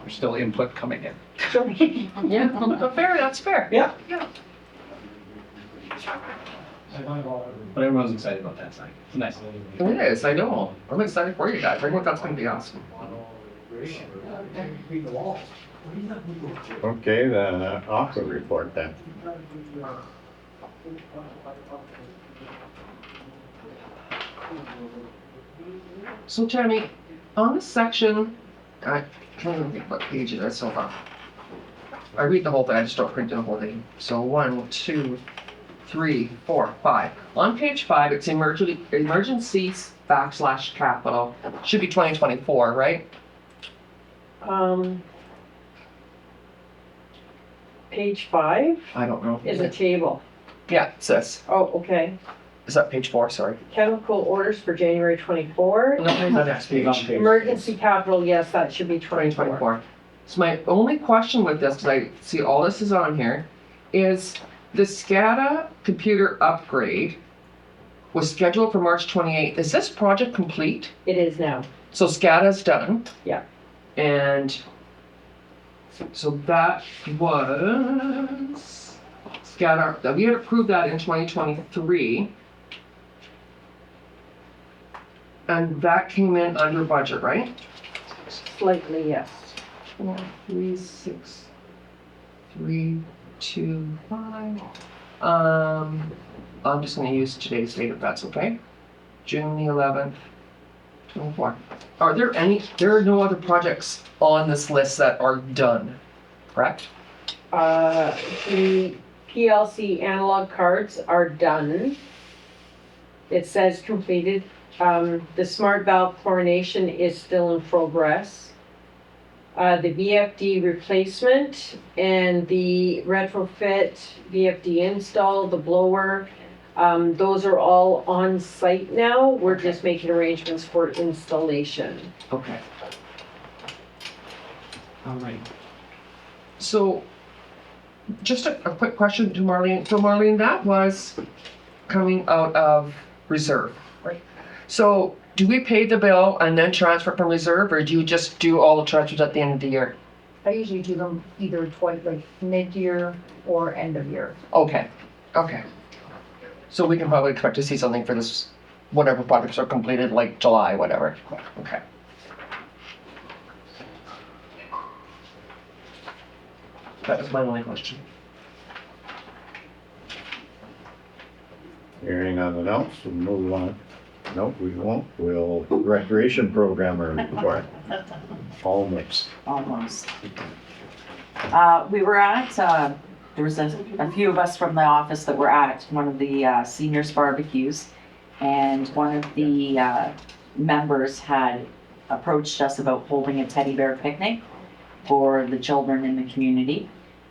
there's still input coming in. Yeah, fair, that's fair. Yeah. Yeah. But everyone's excited about that sign. It's nice. It is, I know. I'm excited for you guys. I think that's gonna be awesome. Okay, the aqua report then. So Tammy, on this section, I can't even think what page it is, hold on. I read the whole thing, I just don't print the whole thing. So 1, 2, 3, 4, 5. On page 5, it's emergencies / capital. Should be 2024, right? Page 5 I don't know. is a table. Yeah, it says. Oh, okay. Is that page 4? Sorry. Chemical orders for January 24. No, the next page. Emergency capital, yes, that should be 24. 2024. So my only question with this, because I see all this is on here, is the SCADA computer upgrade was scheduled for March 28th. Is this project complete? It is now. So SCADA's done? Yeah. And so that was SCADA, we had approved that in 2023. And that came in under budget, right? Slightly, yes. 4, 3, 6, 3, 2, 5. I'm just gonna use today's date if that's okay. June the 11th, 24. There are no other projects on this list that are done, correct? The PLC analog cards are done. It says completed. The smart valve chlorination is still in progress. The VFD replacement and the retrofit VFD install, the blower, those are all on site now. We're just making arrangements for installation. Okay. All right. So, just a quick question to Marlene. So Marlene, that was coming out of reserve. Right. So, do we pay the bill and then transfer from reserve, or do you just do all the transfers at the end of the year? I usually do them either twice, like mid-year or end of year. Okay, okay. So we can probably expect to see something for this, whatever projects are completed, like July, whatever. Okay. That was my only question. Hearing nothing else, we'll move on. Nope, we won't. We'll recreation programmer report. Almost. Almost. We were at, there was a few of us from the office that were at one of the seniors barbecues, and one of the members had approached us about holding a teddy bear picnic for the children in the community.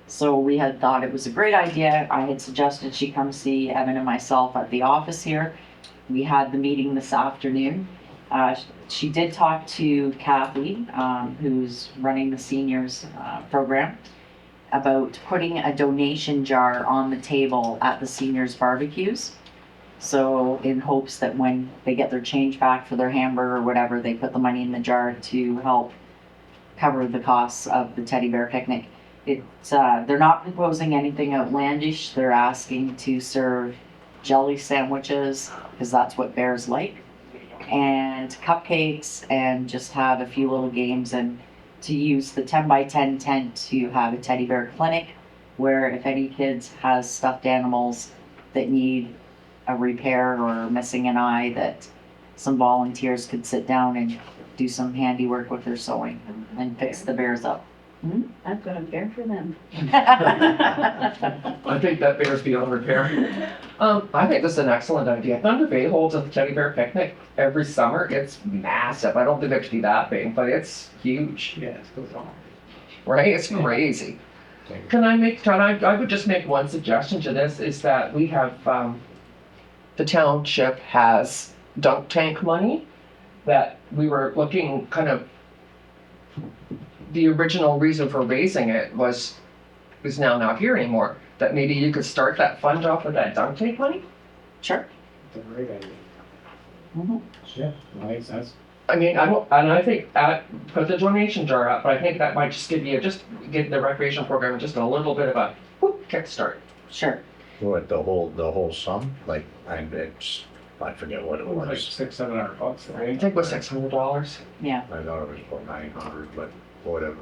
So we had thought it was a great idea. I had suggested she come see Evan and myself at the office here. We had the meeting this afternoon. She did talk to Kathy, who's running the seniors program, about putting a donation jar on the table at the seniors barbecues. So in hopes that when they get their change back for their hamburger or whatever, they put the money in the jar to help cover the costs of the teddy bear picnic. They're not proposing anything outlandish. They're asking to serve jelly sandwiches, because that's what bears like, and cupcakes, and just have a few little games, and to use the 10 by 10 tent to have a teddy bear clinic, where if any kids has stuffed animals that need a repair or missing an eye, that some volunteers could sit down and do some handiwork with their sewing and fix the bears up. I've got a bear for them. I think that bears beyond repair. I think this is an excellent idea. Thunder Bay holds a teddy bear picnic every summer. It's massive. I don't think it should be that big, but it's huge. Yeah, it goes on. Right? It's crazy. I would just make one suggestion to this, is that we have, the township has dunk tank money that we were looking kind of, the original reason for raising it is now not here anymore. That maybe you could start that fund off with that dunk tank money? Sure. It's a great idea. Mhm. Yeah, makes sense. I mean, I think put the donation jar up, but I think that might just give the recreation program just a little bit of a whoop, kickstart. Sure. What, the whole sum? Like, I forget what it It was like was. $600-700, I right? think it was $600. Yeah. I thought it was about 900, but whatever.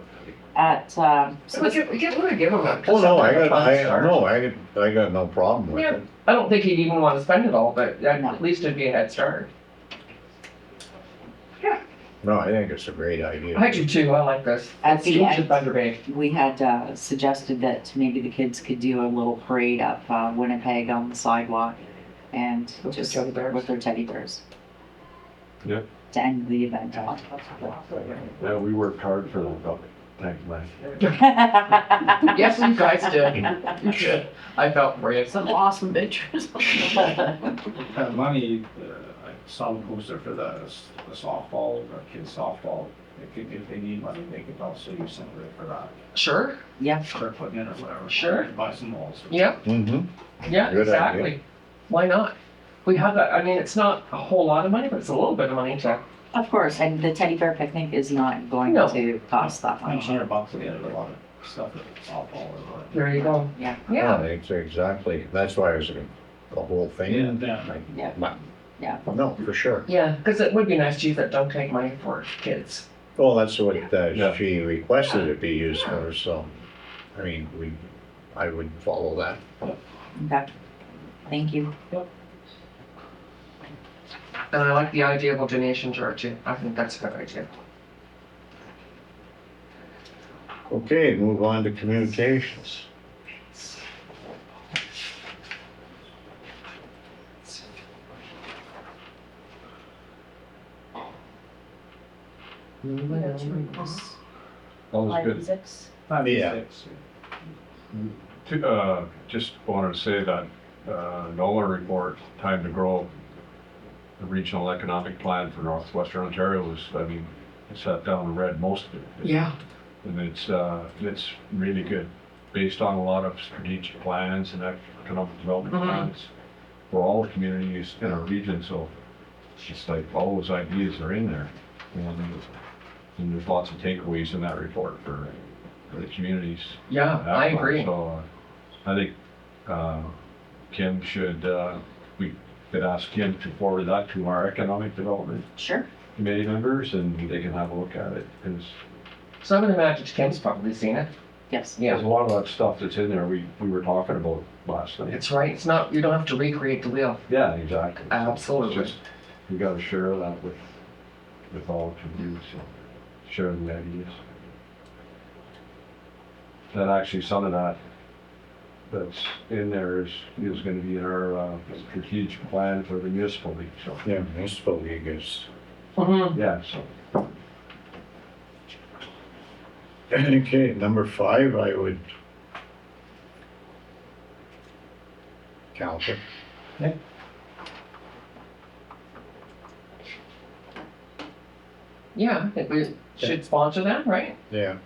At, So we give him a. Oh, no, I start. got no problem with Yeah, it. I don't think he'd even want to spend it all, but No. at least it'd be a head start. No, I think it's a great idea. I do too, I like this. At the It's end. Thunder Bay. We had suggested that maybe the kids could do a little parade up Winnipeg on the sidewalk and With their just teddy bears. with their teddy bears. Yep. To end the event off. Yeah, we worked hard for that, but thank you, man. Yes, you guys did. You did. I felt for you. Some awesome pictures. Money, I saw the poster for the softball, or kids softball. If they need money, they could also use some of it for that, Sure, Yeah, for equipment or whatever. Sure. Buy some balls. yep, Mm-hmm. yeah, Good exactly. idea. Why not? We have that, I mean, it's not a whole lot of money, but it's a little bit of money to, of course, and the teddy bear picnic is not going No. to cost that much. $100 to get a lot of stuff at softball or whatever. there you go. Yeah. Yeah, Exactly. That's why I was, the whole thing. Yeah. Yeah. But- Yeah. No, for sure. yeah, because it would be nice to use that don't take money for kids. Well, that's what Yeah. she requested it be used for, so, I mean, I would follow that. Okay. Thank you. And I like the idea of a donation jar too. I think that's a good idea. Okay, move on to communications. All was good. 586. Just wanted to say that, NOLA report, Time to Grow, the regional economic plan for northwestern Ontario was, I mean, I sat down and read most of it. Yeah. And it's really good, based on a lot of strategic plans and economic development Mhm. plans for all the communities in our region, so it's like all those ideas are in there. And there's lots of takeaways in that report for the communities. Yeah, I agree. So, I think, Kim should, we could ask Kim to forward that to our economic development Sure. committee members and they can have a look at it, because So I'm gonna imagine Ken's probably seen it. Yes. there's Yeah, a lot of that stuff that's in there we were talking about last night. it's right. It's not, you don't have to recreate the wheel. Yeah, exactly. Absolutely. It's just, we gotta share that with all communities, so share the ideas. That actually, some of that that's in there is gonna be in our, strategic plan for the municipal league, so, Yeah, municipal league is. Mm-hmm. yeah, so. Okay, number 5, I would. Counter. Yeah, I think we should sponsor that, right? Yeah.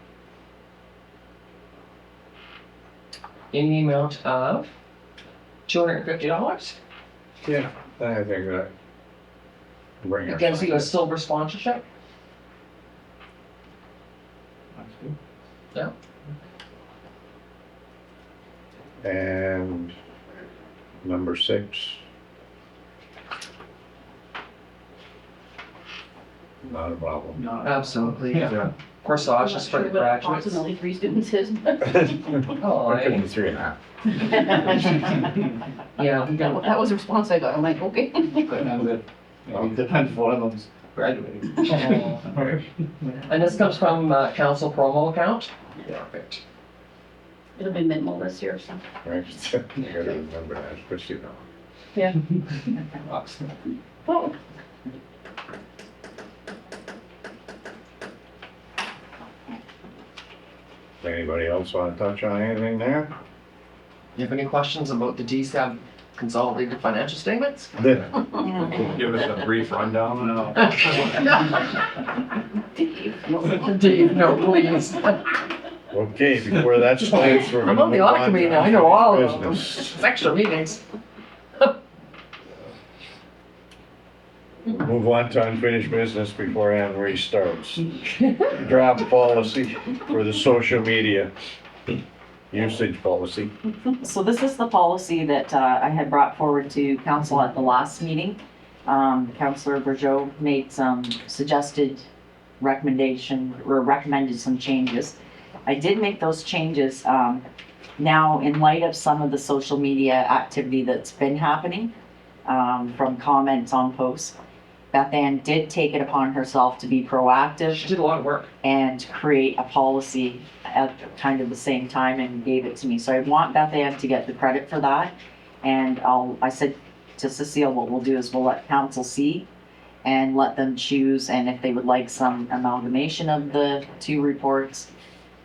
In the amount of $250. Yeah, I think that. Bring It our gives you a sign. silver sponsorship. That's good. And number 6. Not a problem. No, Absolutely. Yeah. Corsage is for the graduates. Approximately 3 students is. Oh, Or could I- be 3.5. yeah, we got, That was the response I got. I'm like, okay. Good, I'm good. It depends if one of them's graduating. and this comes from council promo account. Perfect. It'll be minimal this year, so. Right? You gotta remember that, especially now. Yeah. Oh, Anybody else want to touch on anything there? You have any questions about the DSAB consolidated financial statements? Give us a brief rundown. No. Dave, no, please. Okay, before that starts, we're I'm gonna on the move audit on committee to now, I know all of them. business. It's extra meetings. Move on to unfinished business before Anne Marie starts. Draft policy for the social media usage policy. So this is the policy that I had brought forward to council at the last meeting. Councillor Bergeau made some suggested recommendation, or recommended some changes. I did make those changes. Now, in light of some of the social media activity that's been happening, from comments on posts, Beth Ann did take it upon herself to be proactive She did a lot of work. and create a policy at kind of the same time and gave it to me. So I want Beth Ann to get the credit for that. And I said to Cecile, what we'll do is we'll let council see and let them choose. And if they would like some amalgamation of the two reports,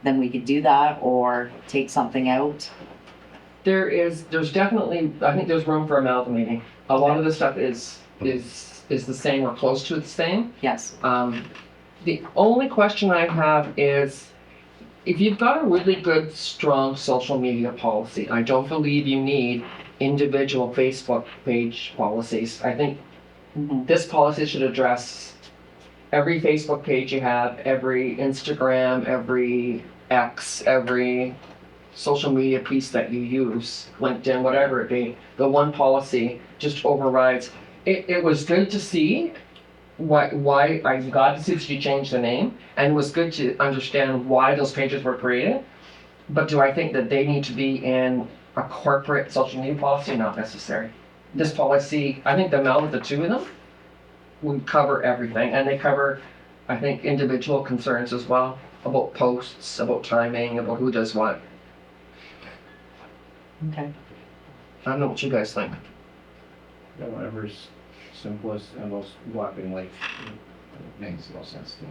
then we could do that or take something out. There's definitely, I think there's room for amalgamating. A lot of the stuff is the same or close to the same. Yes. The only question I have is, if you've got a really good, strong social media policy, I don't believe you need individual Facebook page policies. I think Mhm. this policy should address every Facebook page you have, every Instagram, every X, every social media piece that you use, LinkedIn, whatever it be. The one policy just overrides. It was good to see why I'm glad to see that she changed the name, and it was good to understand why those pages were created. But do I think that they need to be in a corporate social media policy? Not necessary. This policy, I think the amount of the two of them would cover everything, and they cover, I think, individual concerns as well, about posts, about timing, about who does what. Okay. I don't know what you guys think. Whatever's simplest and most black and white makes no sense to me.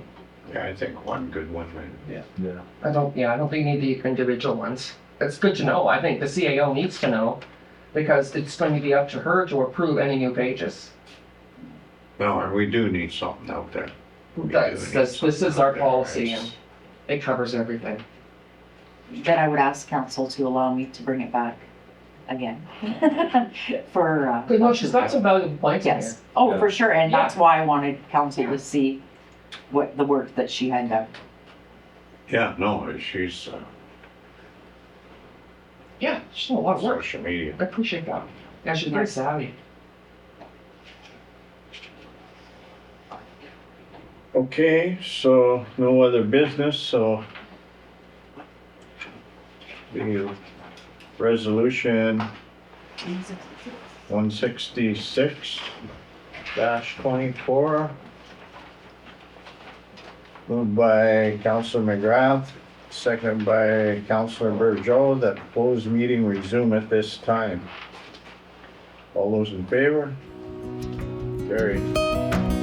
Yeah, I think one good one, right? Yeah. I don't think you need the individual ones. It's good to know. I think the CAO needs to know, because it's going to be up to her to approve any new pages. No, and we do need something out there. We do need This is something our out there. policy, and it covers everything. Then I would ask council to allow me to bring it back again. For, Good, no, she's got some valuable points in here. yes. Oh, for sure. And Yeah. that's why I wanted council to see what the work that she had done. Yeah, no, she's Yeah, she's done a lot of work. social media. I appreciate that. Yeah, she's very savvy. Okay, so no other business, so the resolution 166-24 moved by Councilor McGrath, seconded by Councilor Burjo, that the closed meeting resume at this time. All those in favor? Carried.